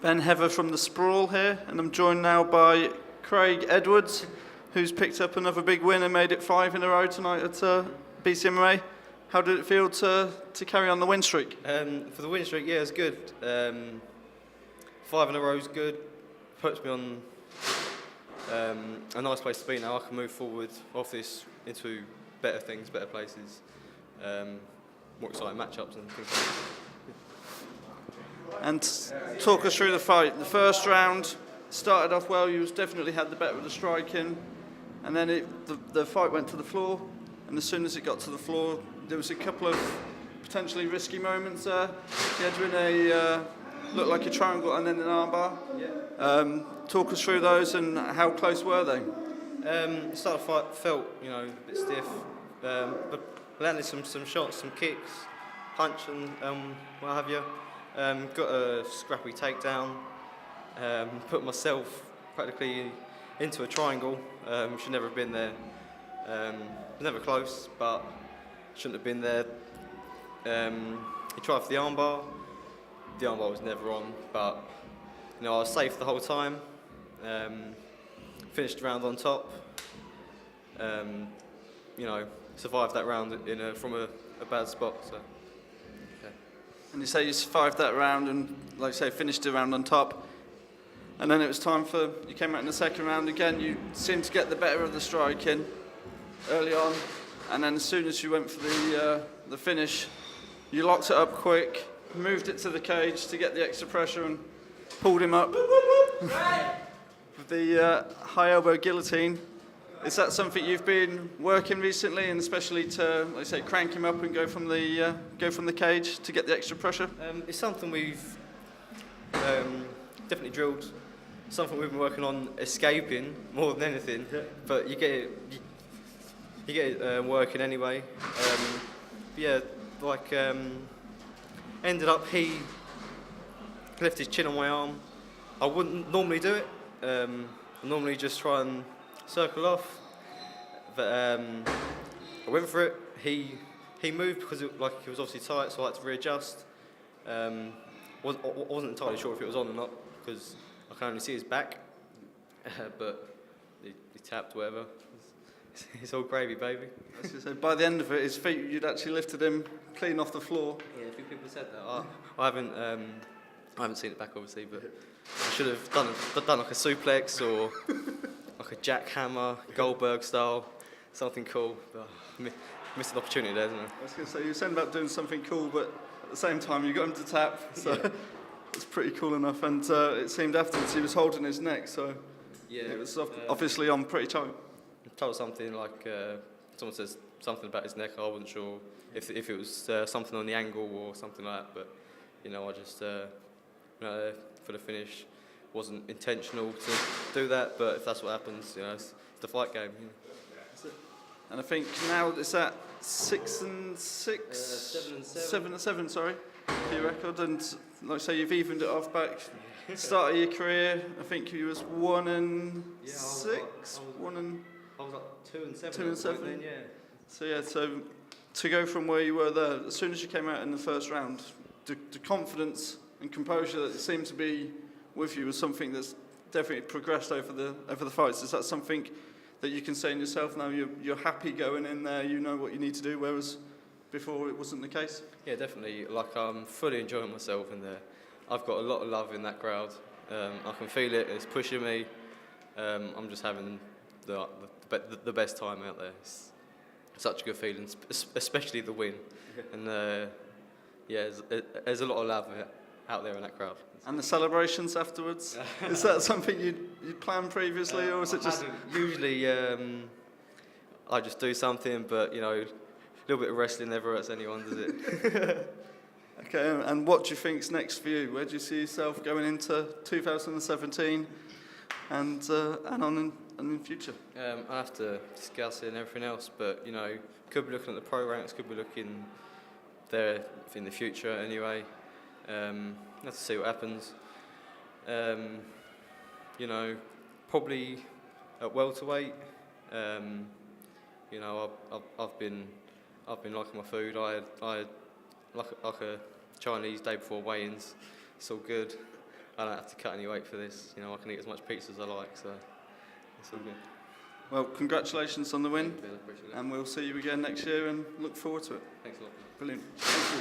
Ben Heather from the Sprawl here, and I'm joined now by Craig Edwards, who's picked up another big win and made it 5 in a row tonight at BCMMA. How did it feel to carry on the win streak? For the win streak, yeah, it's good. 5 in a row is good. Puts me on a nice place to be now. I can move forward off this into better things, better places, more exciting matchups and things like that. And talk us through the fight. The first round started off well. You definitely had the better of the striking, and then the fight went to the floor. And as soon as it got to the floor, there was a couple of potentially risky moments there. You had you in a looked like a triangle and then an armbar. Yeah. Talk us through those and how close were they? The start of the fight felt, a bit stiff, but landed some shots, some kicks, punch and what have you. Got a scrappy takedown, put myself practically into a triangle. Should never have been there. Never close, but shouldn't have been there. He tried for the armbar. The armbar was never on, but I was safe the whole time. Finished the round on top. Survived that round from a bad spot. So. And you say you survived that round and, like you say, finished the round on top. And then it was time you came out in the second round again. You seemed to get the better of the striking early on. And then as soon as you went for the finish, you locked it up quick, moved it to the cage to get the extra pressure and pulled him up with the high elbow guillotine. Is that something you've been working recently, and especially to, like I say, crank him up and go from the cage to get the extra pressure? It's something we've definitely drilled. Something we've been working on escaping more than anything. Yeah. But you get it working anyway. Ended up he left his chin on my arm. I wouldn't normally do it. I normally just try and circle off, but I went for it. He moved because it was obviously tight, so I had to readjust. Wasn't entirely sure if it was on or not because I can only see his back, but he tapped whatever. It's all gravy, baby. So by the end of it, his feet, you'd actually lifted him clean off the floor. Yeah, a few people said that. I haven't seen it back obviously, but I should have done like a suplex or like a jackhammer, Goldberg style, something cool. But missed an opportunity there, didn't I? I was going to say, you were saying about doing something cool, but at the same time you got him to tap, so yeah. It's pretty cool enough. And it seemed afterwards he was holding his neck, so yeah, it was obviously on pretty tight. I told something like someone says something about his neck. I wasn't sure if it was something on the angle or something like that, but I just for the finish wasn't intentional to do that, but if that's what happens, it's the fight game. That's it. And I think now it's at 6-6, 7-7, sorry, for your record. And like I say, you've evened it off back. Start of your career, I think you was 1-6, I was like 2-7. 2-7. Then, yeah. So to go from where you were there, as soon as you came out in the first round, the confidence and composure that seemed to be with you was something that's definitely progressed over the fights. Is that something that you can say in yourself now? You're happy going in there, you know what you need to do, whereas before it wasn't the case? Yeah, definitely. I'm fully enjoying myself in there. I've got a lot of love in that crowd. I can feel it. It's pushing me. I'm just having the best time out there. It's such a good feeling, especially the win. And there's a lot of love out there in that crowd. And the celebrations afterwards, is that something you'd planned previously, or was it just... Usually I just do something, but a little bit of wrestling never hurts anyone, does it? Okay, and what do you think's next for you? Where do you see yourself going into 2017 and on in the future? I'll have to discuss it and everything else, but could be looking at the pro ranks, could be looking there in the future anyway. Have to see what happens. Probably at welterweight. I've been liking my food. I had like a Chinese day before weigh-ins. It's all good. I don't have to cut any weight for this. You know, I can eat as much pizza as I like, so it's all good. Well, congratulations on the win, Thank you, Bill. Appreciate it. and we'll see you again next year and look forward to it. Thanks a lot. Brilliant. Thank you.